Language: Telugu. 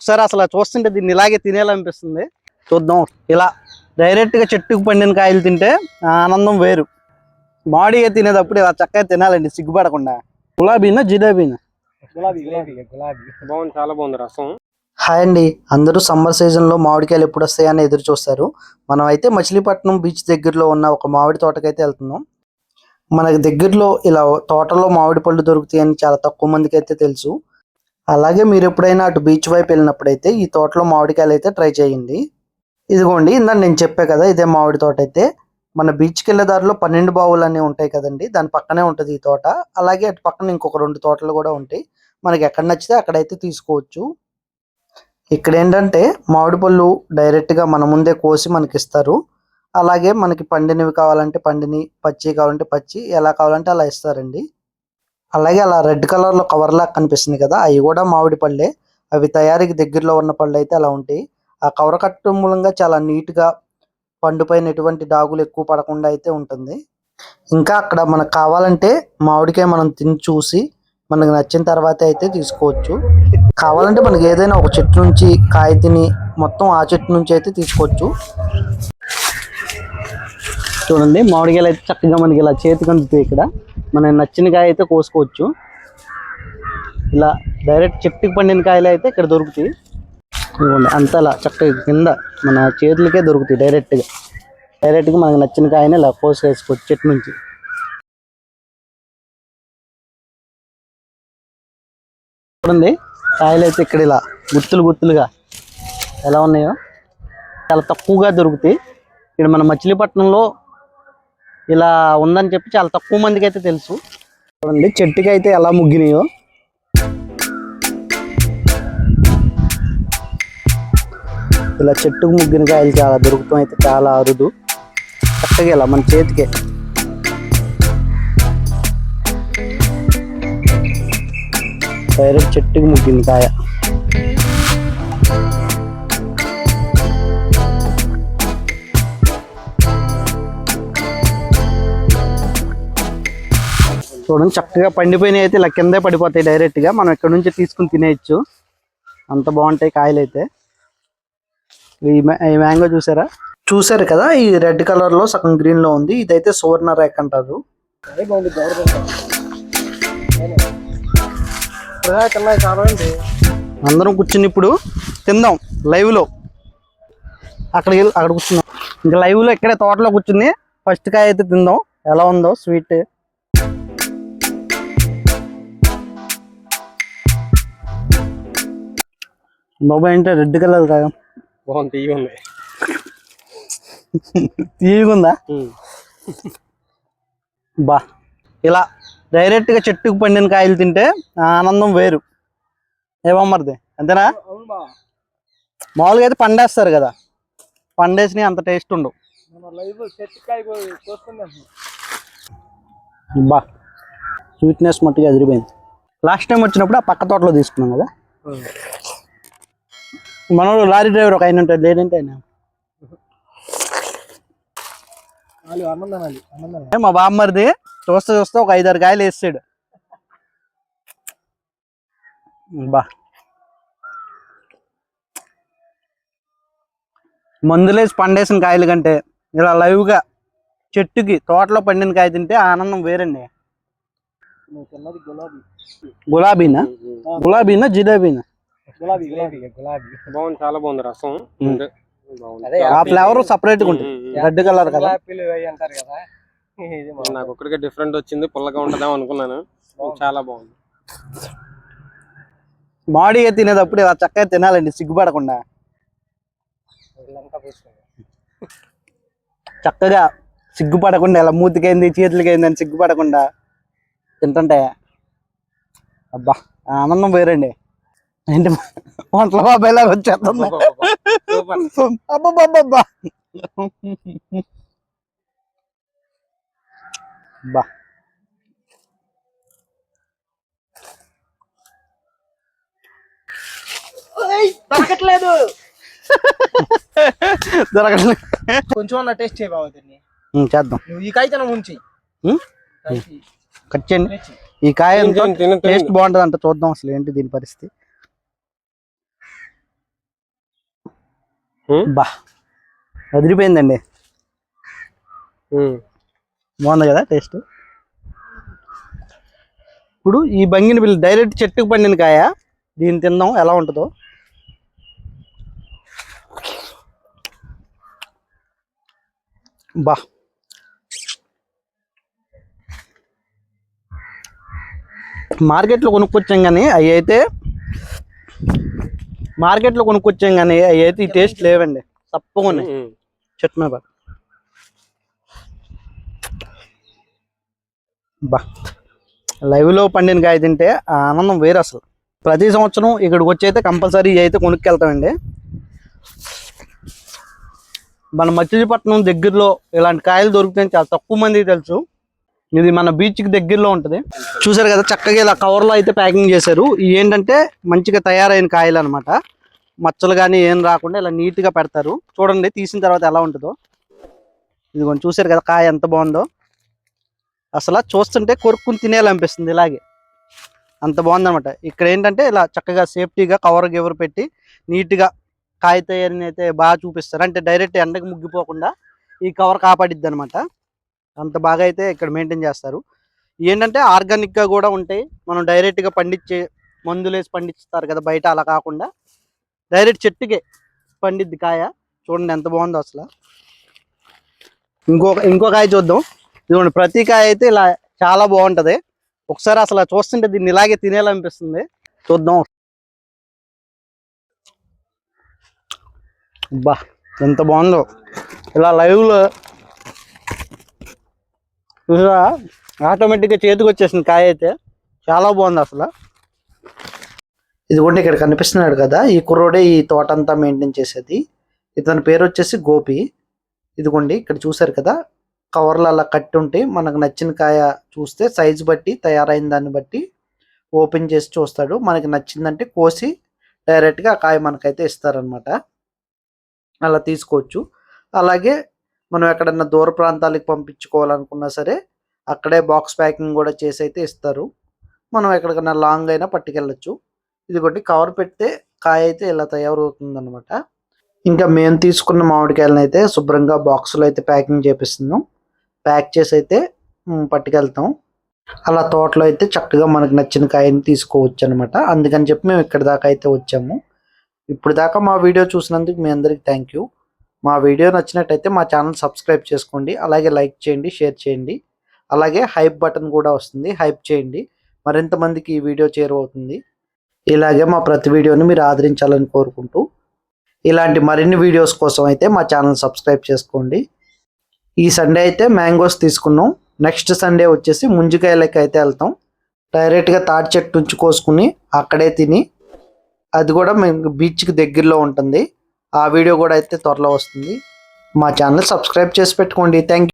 ఒకసారి అసలు చూస్తుంటే దీన్ని ఇలాగే తినేయాలనిపిస్తుంది. చూద్దాం. ఇలా డైరెక్ట్ గా చెట్టుకు పండిన కాయలు తింటే ఆనందం వేరు. మామిడిగా తినేటప్పుడు ఇలా చక్కగా తినాలండి సిగ్గుపడకుండా. గులాబీనా జిలేబీనా? గులాబీ బాగుంది, చాలా బాగుంది రసం. హాయ్ అండి, అందరూ సమ్మర్ సీజన్ లో మామిడికాయలు ఎప్పుడు వస్తాయని ఎదురు చూస్తారు. మనం అయితే మచిలీపట్నం బీచ్ దగ్గరలో ఉన్న ఒక మామిడి తోటకైతే వెళ్తున్నాం. మనకి దగ్గరలో ఇలా తోటలో మామిడి పళ్ళు దొరుకుతాయని చాలా తక్కువ మందికి అయితే తెలుసు. అలాగే మీరు ఎప్పుడైనా అటు బీచ్ వైపు వెళ్ళినప్పుడైతే ఈ తోటలో మామిడికాయలు అయితే ట్రై చేయండి. ఇదిగోండి, ఇందాక నేను చెప్పా కదా, ఇదే మామిడి తోట. అయితే మన బీచ్కి వెళ్ళే దారిలో 12 బావులు అనేవి ఉంటాయి కదండి, దాని పక్కనే ఉంటుంది ఈ తోట. అలాగే అటు పక్కన ఇంకొక 2 తోటలు కూడా ఉంటాయి. మనకి ఎక్కడ నచ్చితే అక్కడైతే తీసుకోవచ్చు. ఇక్కడ ఏంటంటే మామిడి పళ్ళు డైరెక్ట్గా మన ముందే కోసి మనకి ఇస్తారు. అలాగే మనకి పండినవి కావాలంటే పండిని, పచ్చి కావాలంటే పచ్చి, ఎలా కావాలంటే అలా ఇస్తారండి. అలాగే అలా రెడ్ కలర్లో కవర్ లాగా కనిపిస్తుంది కదా, అవి కూడా మామిడి పళ్ళే. అవి తయారీకి దగ్గరలో ఉన్న పళ్ళు అయితే అలా ఉంటాయి. ఆ కవర్ కట్టు మూలంగా చాలా నీట్గా పండు పైన ఎటువంటి డాగులు ఎక్కువ పడకుండా అయితే ఉంటుంది. ఇంకా అక్కడ మనకు కావాలంటే మామిడికాయ మనం తిని చూసి మనకు నచ్చిన తర్వాత అయితే తీసుకోవచ్చు. కావాలంటే మనకి ఏదైనా ఒక చెట్టు నుంచి కాయ తిని మొత్తం ఆ చెట్టు నుంచి అయితే తీసుకోవచ్చు. చూడండి, మామిడికాయలు అయితే చక్కగా మనకి ఇలా చేతికి అందుతాయి. ఇక్కడ మనకి నచ్చిన కాయ అయితే కోసుకోవచ్చు. ఇలా డైరెక్ట్ చెట్టుకి పండిన కాయలు అయితే ఇక్కడ దొరుకుతాయి. ఇవ్వండి, అంతలా చక్కగా కింద మన చేతులకే దొరుకుతాయి. డైరెక్ట్గా మనకు నచ్చిన కాయని ఇలా కోసుకోవచ్చు చెట్టు నుంచి. చూడండి, కాయలు అయితే ఇక్కడ ఇలా గుత్తులుగా ఎలా ఉన్నాయో, చాలా తక్కువగా దొరుకుతాయి. ఇక్కడ మన మచిలీపట్నంలో ఇలా ఉందని చెప్పి చాలా తక్కువ మందికి అయితే తెలుసు. చూడండి, చెట్టుకి అయితే ఎలా ముగ్గినాయో. ఇలా చెట్టుకు ముగ్గిన కాయలు చాలా దొరుకుతాం అయితే చాలా అరుదు. చక్కగా ఇలా మన చేతికే డైరెక్ట్ చెట్టుకు ముగ్గిన కాయ. చూడండి, చక్కగా పండిపోయినాయి అయితే ఇలా కిందే పడిపోతాయి. డైరెక్ట్గా మనం ఇక్కడ నుంచి తీసుకుని తినేయచ్చు, అంత బాగుంటాయి కాయలు అయితే. ఈ మ్యాంగో చూసారు కదా, ఈ రెడ్ కలర్ లో సగం గ్రీన్ లో ఉంది. ఇదైతే సువర్ణ రేక్ అంటారు. అందరం కూర్చుని ఇప్పుడు తిందాం లైవ్ లో. అక్కడ కూర్చున్నాం. ఇంకా లైవ్ లో ఇక్కడే తోటలో కూర్చుని ఫస్ట్ కాయ అయితే తిందాం, ఎలా ఉందో స్వీట్. బాబాయ్ అంటే రెడ్ కలర్ కాయ బాగుంది, తీయగుందా? బా, ఇలా డైరెక్ట్ గా చెట్టుకు పండిన కాయలు తింటే ఆనందం వేరు. ఏమమ్మరిది అంతేనా? మామూలుగా అయితే పండేస్తారు కదా, పండేసినవి అంత టేస్ట్ ఉండవు. బా, స్వీట్నెస్ మట్టుగా అదిరిపోయింది. లాస్ట్ టైం వచ్చినప్పుడు ఆ పక్క తోటలో తీసుకున్నాం కదా. మనోడు లారీ డ్రైవర్ ఒక ఆయన ఉంటాడు, లేదంటే ఆయన మా బామ్మరిది చూస్తే ఒక 5-6 కాయలు వేసాడు. బా, మందులేసి పండేసిన కాయల కంటే ఇలా లైవ్ గా చెట్టుకి తోటలో పండిన కాయ తింటే ఆనందం వేరండి. గులాబీనా జిలేబీనా? గులాబీ బాగుంది, చాలా బాగుంది రసం. ఆ ఫ్లేవర్ సపరేట్ గా ఉంటుంది, రెడ్ కలర్ కదా. నాకు ఒక్కడికే డిఫరెంట్ వచ్చింది, పుల్లగా ఉంటుందేమో అనుకున్నాను. చాలా బాగుంది. మామిడిగా తినేటప్పుడు ఇలా చక్కగా తినాలండి సిగ్గుపడకుండా. చక్కగా సిగ్గుపడకుండా ఇలా మూతికైంది చేతులకైంది అని సిగ్గుపడకుండా తింటుంటే అబ్బా ఆనందం వేరండి. ఏంటి వంటల బాబాయ్ లాగా వచ్చేస్తుంది. అబ్బా బా, దొరకట్లేదు. కొంచెం టేస్ట్ చేయబాబు, చేద్దాం. ఈ కాయ ముంచి కట్ చేయండి. ఈ కాయ టేస్ట్ బాగుంటుంది అంట, చూద్దాం అసలు ఏంటి దీని పరిస్థితి. బా అదిరిపోయిందండి. బాగుంది కదా టేస్ట్. ఇప్పుడు ఈ బంగిని బిల్లు డైరెక్ట్ చెట్టుకు పండిన కాయ, దీన్ని తిందాం ఎలా ఉంటుందో. బా మార్కెట్లో కొనుక్కొచ్చాం కానీ అవి అయితే ఈ టేస్ట్ లేవండి. తప్పకుండా చెట్టు మీద బా లైవ్లో పండిన కాయ తింటే ఆ ఆనందం వేరు అసలు. ప్రతి సంవత్సరం ఇక్కడికి వచ్చి అయితే కంపల్సరీ ఇవి అయితే కొనుక్కెళ్తామండి. మన మచిలీపట్నం దగ్గరలో ఇలాంటి కాయలు దొరుకుతాయని చాలా తక్కువ మందికి తెలుసు. ఇది మన బీచ్కి దగ్గరలో ఉంటుంది. చూసారు కదా చక్కగా ఇలా కవర్లో అయితే ప్యాకింగ్ చేశారు. ఇవి ఏంటంటే మంచిగా తయారైన కాయలు అనమాట. మచ్చలు కానీ ఏం రాకుండా ఇలా నీట్గా పెడతారు. చూడండి తీసిన తర్వాత ఎలా ఉంటుందో. ఇదిగోండి చూసారు కదా కాయ ఎంత బాగుందో. అసలు చూస్తుంటే కొరుక్కుని తినేయాలనిపిస్తుంది. ఇలాగే అంత బాగుందనమాట. ఇక్కడ ఏంటంటే ఇలా చక్కగా సేఫ్టీగా కవర్ గివర్ పెట్టి నీట్గా కాయ తయారీని అయితే బాగా చూపిస్తారు. అంటే డైరెక్ట్ ఎండకు ముగ్గిపోకుండా ఈ కవర్ కాపాడిద్ది అనమాట. అంత బాగా అయితే ఇక్కడ మెయింటైన్ చేస్తారు. ఏంటంటే ఆర్గానిక్గా కూడా ఉంటాయి. మనం డైరెక్ట్గా పండించే మందులు వేసి పండిస్తారు కదా బయట, అలా కాకుండా డైరెక్ట్ చెట్టుకే పండిద్ది కాయ. చూడండి ఎంత బాగుందో అసలు. ఇంకో కాయ చూద్దాం. ఇదిగోండి ప్రతి కాయ అయితే ఇలా చాలా బాగుంటది. ఒకసారి అసలు చూస్తుంటే దీన్ని ఇలాగే తినేయాలనిపిస్తుంది. చూద్దాం. బా ఎంత బాగుందో. ఇలా లైవ్లో ఆటోమేటిక్గా చేతికి వచ్చేసింది కాయ అయితే. చాలా బాగుంది అసలు. ఇదిగోండి ఇక్కడ కనిపిస్తున్నాడు కదా ఈ కుర్రోడే ఈ తోట అంతా మెయింటైన్ చేసేది. ఇతని పేరు వచ్చేసి గోపి. ఇదిగోండి ఇక్కడ చూసారు కదా కవర్లు అలా కట్టి ఉంటే మనకు నచ్చిన కాయ చూస్తే సైజు బట్టి తయారైన దాన్ని బట్టి ఓపెన్ చేసి చూస్తాడు. మనకి నచ్చిందంటే కోసి డైరెక్ట్గా ఆ కాయ మనకైతే ఇస్తారనమాట. అలా తీసుకోవచ్చు. అలాగే మనం ఎక్కడన్నా దూర ప్రాంతాలకు పంపించుకోవాలనుకున్నా సరే అక్కడే బాక్స్ ప్యాకింగ్ కూడా చేసి అయితే ఇస్తారు. మనం ఎక్కడికన్నా లాంగ్ అయినా పట్టుకెళ్ళచ్చు. ఇదిగోండి కవర్ పెడితే కాయ అయితే ఇలా తయారవుతుంది అనమాట. ఇంకా మేము తీసుకున్న మామిడికాయలను అయితే శుభ్రంగా బాక్సులో అయితే ప్యాకింగ్ చేపిస్తున్నాం. ప్యాక్ చేసి అయితే పట్టుకెళ్తాం. అలా తోటలో అయితే చక్కగా మనకు నచ్చిన కాయని తీసుకోవచ్చు అనమాట. అందుకని చెప్పి మేము ఇక్కడ దాకా అయితే వచ్చాము. ఇప్పుడు దాకా మా వీడియో చూసినందుకు మీ అందరికి థ్యాంక్ యూ. మా వీడియో నచ్చినట్టయితే మా ఛానల్ సబ్స్క్రైబ్ చేసుకోండి. అలాగే లైక్ చేయండి, షేర్ చేయండి. అలాగే హైప్ బటన్ కూడా వస్తుంది, హైప్ చేయండి. మరింత మందికి ఈ వీడియో చేరువవుతుంది. ఇలాగే మా ప్రతి వీడియోని మీరు ఆదరించాలని కోరుకుంటూ ఇలాంటి మరిన్ని వీడియోస్ కోసం అయితే మా ఛానల్ సబ్స్క్రైబ్ చేసుకోండి. ఈ సండే అయితే మ్యాంగోస్ తీసుకున్నాం. నెక్స్ట్ సండే వచ్చేసి ముంజికాయలకి అయితే వెళ్తాం. డైరెక్ట్గా తాటి చెట్టు నుంచి కోసుకుని అక్కడే తిని, అది కూడా మేము బీచ్కి దగ్గరలో ఉంటుంది. ఆ వీడియో కూడా అయితే త్వరలో వస్తుంది. మా ఛానల్ సబ్స్క్రైబ్ చేసి పెట్టుకోండి. Thank you.